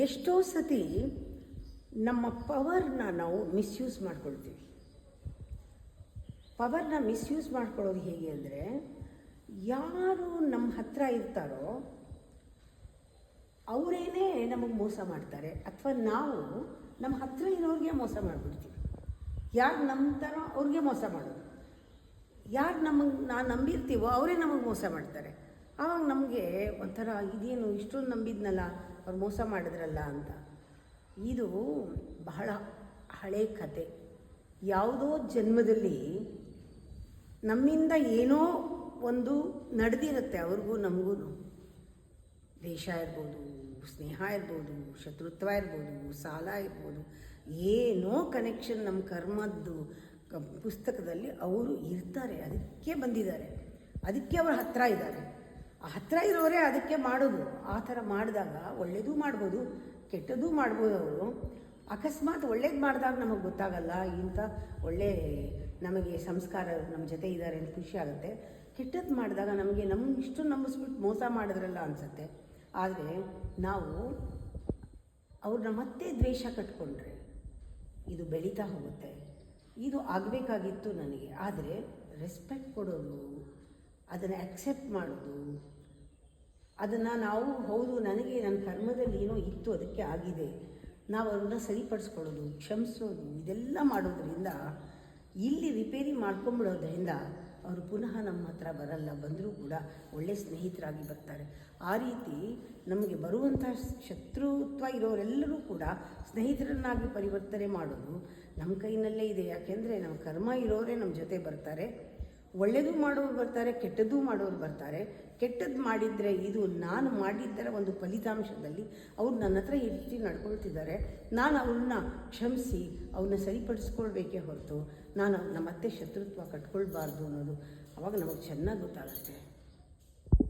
ಎಷ್ಟೋ ಸತಿ ನಮ್ಮ ಪವರ್ನ ನಾವು ಮಿಸ್ಯೂಸ್ ಮಾಡ್ಕೊಳ್ತೀವಿ. ಪವರ್ನ ಮಿಸ್ಯೂಸ್ ಮಾಡ್ಕೊಳ್ಳೋದು ಹೇಗೆ ಅಂದರೆ, ಯಾರು ನಮ್ಮ ಹತ್ರ ಇರ್ತಾರೋ ಅವರೇನೇ ನಮಗೆ ಮೋಸ ಮಾಡ್ತಾರೆ, ಅಥವಾ ನಾವು ನಮ್ಮ ಹತ್ರ ಇರೋರಿಗೆ ಮೋಸ ಮಾಡಿಬಿಡ್ತೀವಿ. ಯಾರು ನಂಬ್ತಾರೋ ಅವ್ರಿಗೆ ಮೋಸ ಮಾಡೋದು, ಯಾರು ನಾನು ನಂಬಿರ್ತೀವೋ ಅವರೇ ನಮಗೆ ಮೋಸ ಮಾಡ್ತಾರೆ. ಆವಾಗ ನಮಗೆ ಒಂಥರ ಇದೇನು ಇಷ್ಟೊಂದು ನಂಬಿದ್ನಲ್ಲ, ಅವ್ರು ಮೋಸ ಮಾಡಿದ್ರಲ್ಲ ಅಂತ. ಇದು ಬಹಳ ಹಳೆ ಕತೆ. ಯಾವುದೋ ಜನ್ಮದಲ್ಲಿ ನಮ್ಮಿಂದ ಏನೋ ಒಂದು ನಡೆದಿರುತ್ತೆ ಅವ್ರಿಗೂ ನಮಗೂ. ದೇಶ ಇರ್ಬೋದು, ಸ್ನೇಹ ಇರ್ಬೋದು, ಶತ್ರುತ್ವ ಇರ್ಬೋದು, ಸಾಲ ಇರ್ಬೋದು, ಏನೋ ಕನೆಕ್ಷನ್ ನಮ್ಮ ಕರ್ಮದ್ದು ಪುಸ್ತಕದಲ್ಲಿ ಅವರು ಇರ್ತಾರೆ. ಅದಕ್ಕೆ ಬಂದಿದ್ದಾರೆ, ಅದಕ್ಕೆ ಅವ್ರ ಹತ್ರ ಇದ್ದಾರೆ. ಆ ಹತ್ರ ಇರೋರೇ ಅದಕ್ಕೆ ಮಾಡೋದು. ಆ ಥರ ಮಾಡಿದಾಗ ಒಳ್ಳೆಯದು ಮಾಡ್ಬೋದು, ಕೆಟ್ಟದ್ದು ಮಾಡ್ಬೋದು. ಅವರು ಅಕಸ್ಮಾತ್ ಒಳ್ಳೇದು ಮಾಡಿದಾಗ ನಮಗೆ ಗೊತ್ತಾಗಲ್ಲ, ಇಂಥ ಒಳ್ಳೆ ನಮಗೆ ಸಂಸ್ಕಾರ ನಮ್ಮ ಜೊತೆ ಇದ್ದಾರೆ ಅಂತ ಖುಷಿ ಆಗುತ್ತೆ. ಕೆಟ್ಟದ್ದು ಮಾಡಿದಾಗ ನಮಗೆ ಇಷ್ಟು ನಂಬಿಸ್ಬಿಟ್ಟು ಮೋಸ ಮಾಡಿದ್ರಲ್ಲ ಅನಿಸುತ್ತೆ. ಆದರೆ ನಾವು ಅವ್ರನ್ನ ಮತ್ತೆ ದ್ವೇಷ ಕಟ್ಕೊಂಡ್ರೆ ಇದು ಬೆಳೀತಾ ಹೋಗುತ್ತೆ. ಇದು ಆಗಬೇಕಾಗಿತ್ತು ನನಗೆ. ಆದರೆ ರೆಸ್ಪೆಕ್ಟ್ ಕೊಡೋದು, ಅದನ್ನು ಆಕ್ಸೆಪ್ಟ್ ಮಾಡೋದು, ಅದನ್ನು ನಾವು ಹೌದು ನನಗೆ ನನ್ನ ಕರ್ಮದಲ್ಲಿ ಏನೋ ಇತ್ತು ಅದಕ್ಕೆ ಆಗಿದೆ, ನಾವು ಅವ್ರನ್ನ ಸರಿಪಡಿಸ್ಕೊಳ್ಳೋದು, ಕ್ಷಮಿಸೋದು, ಇದೆಲ್ಲ ಮಾಡೋದ್ರಿಂದ, ಇಲ್ಲಿ ರಿಪೇರಿ ಮಾಡ್ಕೊಂಬಿಡೋದ್ರಿಂದ ಅವರು ಪುನಃ ನಮ್ಮ ಹತ್ರ ಬರಲ್ಲ. ಬಂದರೂ ಕೂಡ ಒಳ್ಳೆಯ ಸ್ನೇಹಿತರಾಗಿ ಬರ್ತಾರೆ. ಆ ರೀತಿ ನಮಗೆ ಬರುವಂಥ ಶತ್ರುತ್ವ ಇರೋರೆಲ್ಲರೂ ಕೂಡ ಸ್ನೇಹಿತರನ್ನಾಗಿ ಪರಿವರ್ತನೆ ಮಾಡೋದು ನಮ್ಮ ಕೈನಲ್ಲೇ ಇದೆ. ಯಾಕೆಂದರೆ ನಮ್ಮ ಕರ್ಮ ಇರೋರೇ ನಮ್ಮ ಜೊತೆ ಬರ್ತಾರೆ. ಒಳ್ಳೆಯದು ಮಾಡೋರು ಬರ್ತಾರೆ, ಕೆಟ್ಟದ್ದು ಮಾಡೋರು ಬರ್ತಾರೆ. ಕೆಟ್ಟದ್ದು ಮಾಡಿದರೆ ಇದು ನಾನು ಮಾಡಿದ್ದರ ಒಂದು ಫಲಿತಾಂಶದಲ್ಲಿ ಅವ್ರು ನನ್ನ ಹತ್ರ ಈ ರೀತಿ ನಡ್ಕೊಳ್ತಿದ್ದಾರೆ, ನಾನು ಅವ್ರನ್ನ ಕ್ಷಮಿಸಿ ಅವ್ರನ್ನ ಸರಿಪಡಿಸ್ಕೊಳ್ಬೇಕೇ ಹೊರತು ನಾನು ಮತ್ತೆ ಶತ್ರುತ್ವ ಕಟ್ಕೊಳ್ಬಾರ್ದು ಅನ್ನೋದು ಅವಾಗ ನಮಗೆ ಚೆನ್ನಾಗಿ ಗೊತ್ತಾಗುತ್ತೆ.